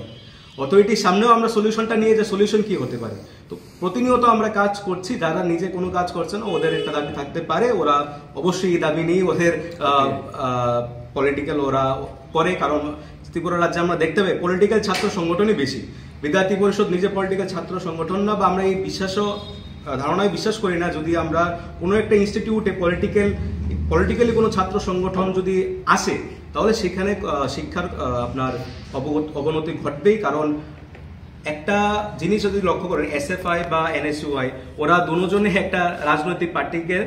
[SPEAKER 1] অথরিটির সামনেও আমরা সলিউশনটা নিয়ে যাই সলিউশন কি হতে পারে। তো প্রতিনিয়ত আমরা কাজ করছি, যারা নিজে কোনো কাজ করছে না ওদের একটা দাবি থাকতে পারে, ওরা অবশ্যই এই দাবি নিয়ে ওদের পলিটিক্যাল ওরা করে, কারণ ত্রিপুরা রাজ্যে আমরা দেখতে পাই পলিটিক্যাল ছাত্র সংগঠনই বেশি। বিদ্যার্থী পরিষদ নিজে পলিটিক্যাল ছাত্র সংগঠন না, বা আমরা এই ধারণায় বিশ্বাস করি না যদি আমরা কোনো একটা ইনস্টিটিউটে পলিটিক্যালি কোনো ছাত্র সংগঠন যদি আসে তাহলে সেখানে শিক্ষার আপনার অবনতি ঘটবেই। কারণ একটা জিনিস যদি লক্ষ্য করেন এসএফআই বা এনএসইউআই ওরা দুজনে একটা রাজনৈতিক পার্টিকে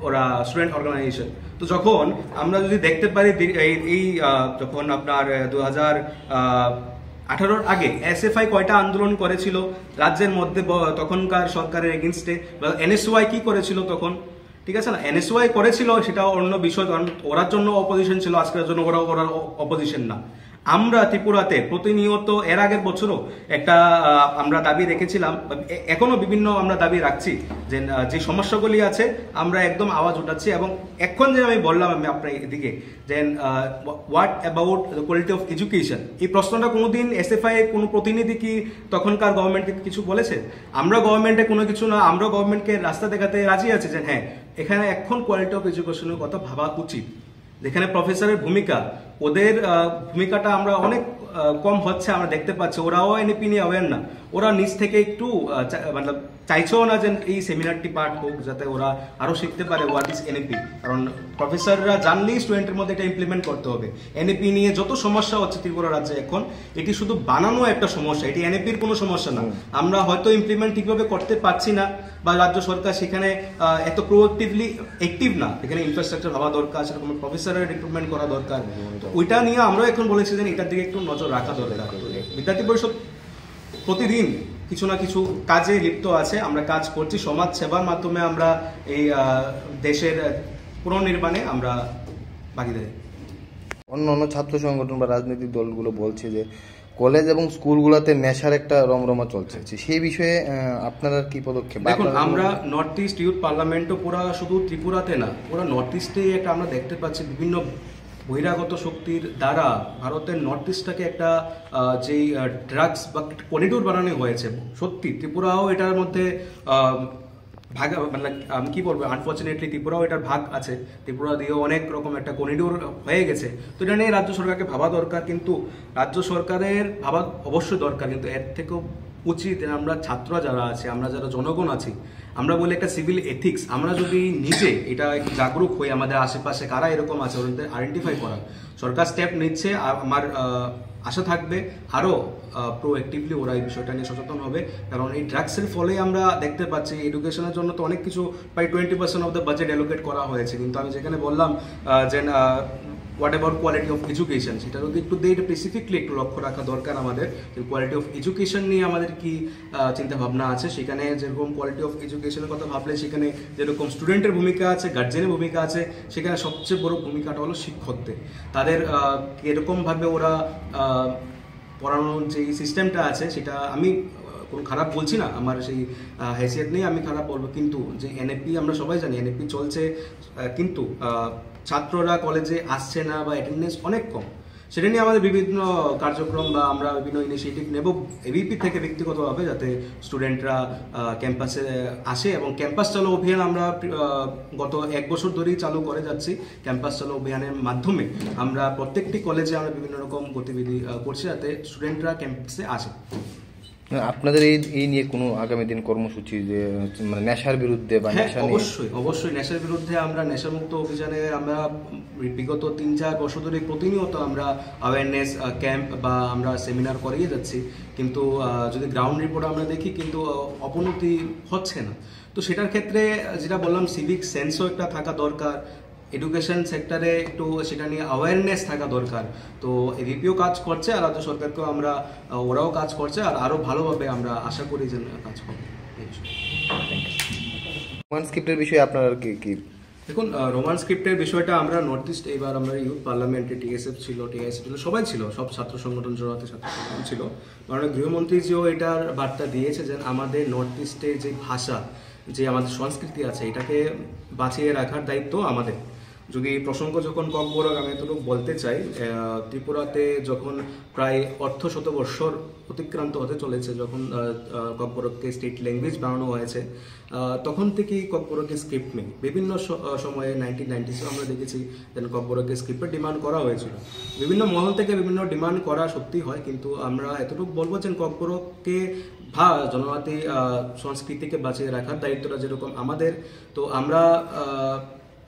[SPEAKER 1] ওরা স্টুডেন্ট অর্গানাইজেশন। তো যখন আমরা যদি দেখতে পারি এই যখন আপনার 2018 আগে এসএফআই কয়টা আন্দোলন করেছিল রাজ্যের মধ্যে তখনকার সরকারের এগেনস্টে, এনএসইউআই কি করেছিল তখন, ঠিক আছে না, এনএসইউআই করেছিল সেটা অন্য বিষয়, কারণ ওরার জন্য অপোজিশন ছিল, আজকের জন্য ওরা অপোজিশন না। আমরা ত্রিপুরাতে প্রতিনিয়ত এর আগের বছরও একটা আমরা দাবি রেখেছিলাম, এখনো বিভিন্ন আমরা দাবি রাখছি যে সমস্যাগুলি আছে আমরা একদম আওয়াজ উঠাচ্ছি। এবং এখন যে আমি বললাম আমি আপনার এদিকে যে what about the quality of education, এই প্রশ্নটা কোনোদিন এসএফআই কোনো প্রতিনিধি কি তখনকার গভর্নমেন্টকে কিছু বলেছে? আমরা গভর্নমেন্টে কোনো কিছু না, আমরা গভর্নমেন্টকে রাস্তা দেখাতে রাজি আছি যে হ্যাঁ এখানে এখন কোয়ালিটি অফ এডুকেশনের কথা ভাবা উচিত। যেখানে প্রফেসরের ভূমিকা, ওদের ভূমিকাটা আমরা অনেক কম হচ্ছে আমরা দেখতে পাচ্ছি, ওরাও এনইপি নিয়ে অ্যাওয়ার না, ওরা নিজ থেকে একটু মানে চাইছেও না যে এই সেমিনারটি পার্ট হোক যাতে ওরা আরো শিখতে পারে হোয়াট ইজ এনইপি। কারণ প্রফেসররা জানলেই স্টুডেন্টের মধ্যে এটা ইমপ্লিমেন্ট করতে হবে। এনইপি নিয়ে যত সমস্যা হচ্ছে ত্রিপুরা রাজ্যে এখন, এটি শুধু বানানো একটা সমস্যা, এটি এনইপির কোনো সমস্যা না। আমরা হয়তো ইমপ্লিমেন্ট ঠিকভাবে করতে পারছি না, বা রাজ্য সরকার সেখানে এত প্রোঅ্যাক্টিভলি অ্যাক্টিভ না, এখানে ইনফ্রাস্ট্রাকচার ভাবা দরকার, সেরকম প্রফেসরের রিক্রুটমেন্ট করা দরকার। ওইটা নিয়ে আমরা এখন বলেছি যে এটার দিকে একটু নজর রাখা দরকার। বিদ্যার্থী পরিষদ প্রতিদিন কিছু না কিছু কাজে লিপ্ত আছে, আমরা কাজ করছি, সমাজ সেবার মাধ্যমে আমরা এই দেশের পুনর্নির্মাণে আমরা ভাগিদারি।
[SPEAKER 2] অন্য ছাত্র সংগঠন বা রাজনৈতিক দলগুলো বলছে যে কলেজ এবং স্কুলগুলোতে নেশার একটা রমরমা চলছে, সেই বিষয়ে আপনারা কি পদক্ষেপ?
[SPEAKER 1] দেখুন, আমরা নর্থ ইস্ট ইউথ পার্লামেন্টও পুরা শুধু ত্রিপুরাতে না, পুরা নর্থ ইস্টে একটা আমরা দেখতে পাচ্ছি বিভিন্ন বহিরাগত শক্তির দ্বারা ভারতের নর্থ ইস্টটাকে একটা যেই ড্রাগস বা করিডোর বানানো হয়েছে। সত্যি ত্রিপুরাও এটার মধ্যে ভাগ, মানে আমি কি বলবো, আনফর্চুনেটলি ত্রিপুরাও এটার ভাগ আছে, ত্রিপুরা দিয়েও অনেক রকম একটা করিডোর হয়ে গেছে। তো এটা নিয়ে রাজ্য সরকারকে ভাবা দরকার, কিন্তু রাজ্য সরকারের ভাবা অবশ্যই দরকার, কিন্তু এর থেকেও উচিত আমরা ছাত্ররা যারা আছে, আমরা যারা জনগণ আছি, আমরা বলি একটা সিভিল এথিক্স, আমরা যদি নিজে এটা একটু জাগরুক হই, আমাদের আশেপাশে কারা এরকম আছে ওদের আইডেন্টিফাই করা, সরকার স্টেপ নিচ্ছে, আমার আশা থাকবে আরও প্রোঅ্যাক্টিভলি ওরা এই বিষয়টা নিয়ে সচেতন হবে। কারণ এই ড্রাগসের ফলে আমরা দেখতে পাচ্ছি এডুকেশনের জন্য তো অনেক কিছু প্রায় 20% অফ দ্য বাজেট অ্যালোকেট করা হয়েছে, কিন্তু আমি যেখানে বললাম যে what about quality of education, সেটা যদি একটু দিয়ে স্পেসিফিকলি একটু লক্ষ্য রাখা দরকার আমাদের। কোয়ালিটি অফ এডুকেশন নিয়ে আমাদের কি চিন্তা ভাবনা আছে, সেখানে যেরকম কোয়ালিটি অফ এডুকেশনের কথা ভাবলে সেখানে যেরকম স্টুডেন্টের ভূমিকা আছে, গার্জেনের ভূমিকা আছে, সেখানে সবচেয়ে বড় ভূমিকাটা হলো শিক্ষকদের। তাদের এরকমভাবে ওরা পড়ানোর যে সিস্টেমটা আছে সেটা আমি কোনো খারাপ বলছি না, আমার সেই হেসিয়ত নেই আমি খারাপ বলবো, কিন্তু যে এনএপি আমরা সবাই জানি এনএপি চলছে, কিন্তু ছাত্ররা কলেজে আসছে না বা অ্যাটেন্ডেন্স অনেক কম, সেটা নিয়ে আমাদের বিভিন্ন কার্যক্রম বা আমরা বিভিন্ন ইনিশিয়েটিভ নেব এবিপি থেকে ব্যক্তিগতভাবে, যাতে স্টুডেন্টরা ক্যাম্পাসে আসে। এবং ক্যাম্পাস চালু অভিযান আমরা গত 1 বছর ধরেই চালু করে যাচ্ছি। ক্যাম্পাস চালু অভিযানের মাধ্যমে আমরা প্রত্যেকটি কলেজে আমরা বিভিন্ন রকম গতিবিধি করছি যাতে স্টুডেন্টরা ক্যাম্পাসে আসে।
[SPEAKER 2] আপনাদের এই নিয়ে কোনো আগামী দিন কর্মসূচি যে মানে নেশার বিরুদ্ধে বা
[SPEAKER 1] হ্যাঁ,
[SPEAKER 2] নেশা নিয়ে?
[SPEAKER 1] অবশ্যই নেশার বিরুদ্ধে আমরা নেশামুক্ত অভিযানে আমরা বিগত 3-4 বছর ধরে প্রতিনিয়ত আমরা অ্যাওয়ারনেস ক্যাম্প বা আমরা সেমিনার করিয়ে যাচ্ছি, কিন্তু যদি গ্রাউন্ড রিপোর্ট আমরা দেখি কিন্তু অবনতি হচ্ছে না। তো সেটার ক্ষেত্রে যেটা বললাম, সিভিক সেন্সও একটা থাকা দরকার, এডুকেশন সেক্টরে একটু সেটা নিয়ে অ্যাওয়ারনেস থাকা দরকার। তো এবিপিও কাজ করছে আর রাজ্য সরকারকেও আমরা ওরাও কাজ করছে, আর আরও ভালোভাবে আমরা আশা করি যে কাজ করবে।
[SPEAKER 2] রোমান স্ক্রিপ্টের বিষয়ে আপনার কি?
[SPEAKER 1] দেখুন, রোমান স্ক্রিপ্টের বিষয়টা আমরা নর্থ ইস্ট এবার আমরা ইউথ পার্লামেন্টে টিএসএফ ছিল, সবাই ছিল, সব ছাত্র সংগঠন জড়াতে ছাত্র সংগঠন ছিল। মাননীয় গৃহমন্ত্রীজিও এটার বার্তা দিয়েছে যে আমাদের নর্থ ইস্টের যে ভাষা, যে আমাদের সংস্কৃতি আছে, এটাকে বাঁচিয়ে রাখার দায়িত্ব আমাদের। যদি প্রসঙ্গ যখন ককবরক, আমি এতটুকু বলতে চাই, ত্রিপুরাতে যখন প্রায় অর্ধশতবর্ষর অতিক্রান্ত হতে চলেছে, যখন ককবরককে স্টেট ল্যাঙ্গুয়েজ বানানো হয়েছে, তখন থেকেই ককবরকের স্ক্রিপ্ট নেই। বিভিন্ন সময়ে 1990s আমরা দেখেছি যেন ককবরকের স্ক্রিপ্টের ডিমান্ড করা হয়েছিল। বিভিন্ন মহল থেকে বিভিন্ন ডিমান্ড করা সত্যি হয়, কিন্তু আমরা এতটুকু বলবো যে ককবরককে বা জনজাতি সংস্কৃতিকে বাঁচিয়ে রাখার দায়িত্বটা যেরকম আমাদের, তো আমরা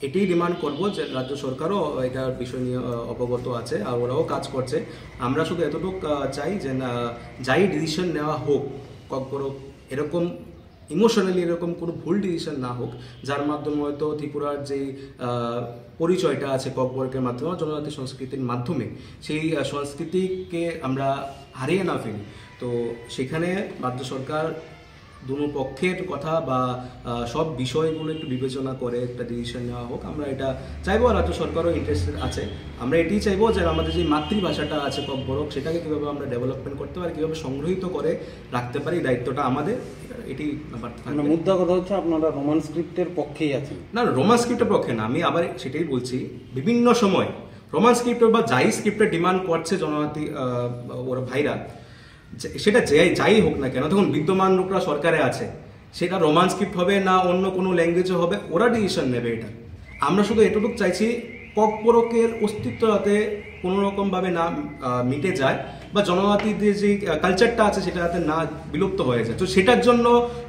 [SPEAKER 1] এটাই ডিমান্ড করবো যে রাজ্য সরকারও এটার বিষয় নিয়ে অবগত আছে আর ওরাও কাজ করছে। আমরা শুধু এতটুকু চাই যে যাই ডিসিশন নেওয়া হোক, ককবরক এরকম ইমোশনালি এরকম কোনো ভুল ডিসিশন না হোক, যার মাধ্যমে হয়তো ত্রিপুরার যে পরিচয়টা আছে ককবরকের মাধ্যমে, জনজাতি সংস্কৃতির মাধ্যমে, সেই সংস্কৃতিকে আমরা হারিয়ে না ফেলি। তো সেখানে রাজ্য সরকার দুনো পক্ষের কথা বা সব বিষয়গুলো একটু বিবেচনা করে একটা ডিসিশন নেওয়া হোক, আমরা এটা চাইবো। রাজ্য সরকারও ইন্টারেস্টেড আছে। আমরা এটাই চাইবো যে আমাদের যে মাতৃভাষাটা আছে ককবরক, সেটাকে কীভাবে আমরা ডেভেলপমেন্ট করতে পারি, কীভাবে সংগ্রহিত করে রাখতে পারি, দায়িত্বটা আমাদের। এটি
[SPEAKER 3] মুদ্রা কথা হচ্ছে আপনারা রোমান স্ক্রিপ্টের পক্ষেই আছেন? না,
[SPEAKER 1] রোমান স্ক্রিপ্টের পক্ষে না, আমি আবার সেটাই বলছি, বিভিন্ন সময় রোমান স্ক্রিপ্টের বা যাই স্ক্রিপ্টের ডিমান্ড করছে জনজাতি ওরা ভাইরা, সেটা যাই হোক না কেন, তখন বিদ্যমান লোকরা সরকারে আছে, সেটা রোমান স্ক্রিপ্ট হবে না অন্য কোনো ল্যাঙ্গুয়েজে হবে, ওরা ডিসিশন নেবে। এটা আমরা শুধু এতটুকু চাইছি, ককবরকের অস্তিত্ব যাতে কোনো রকমভাবে না মিটে যায় বা জনজাতিদের যে কালচারটা আছে সেটা যাতে না বিলুপ্ত হয়ে যায়। তো সেটার জন্য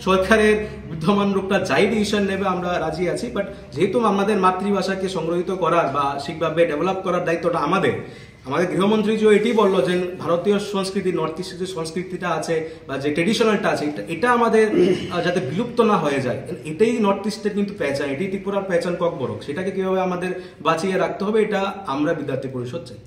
[SPEAKER 1] সরকারের বিদ্যমান লোকটা যাই ডিসিশন নেবে আমরা রাজি আছি, বাট যেহেতু আমাদের মাতৃভাষাকে সংগ্রহিত করার বা ঠিকভাবে ডেভেলপ করার দায়িত্বটা আমাদের গৃহমন্ত্রীজিও এটি বললো যে ভারতীয় সংস্কৃতি, নর্থ ইস্টের যে সংস্কৃতিটা আছে বা যে ট্রেডিশনালটা আছে, এটা আমাদের যাতে বিলুপ্ত না হয়ে যায়, এটাই নর্থ ইস্টের কিন্তু পেহচান, এটাই ত্রিপুরার পেহচান ককবরক, সেটাকে কিভাবে আমাদের বাঁচিয়ে রাখতে হবে, এটা আমরা বিদ্যার্থী পরিষদ চাই।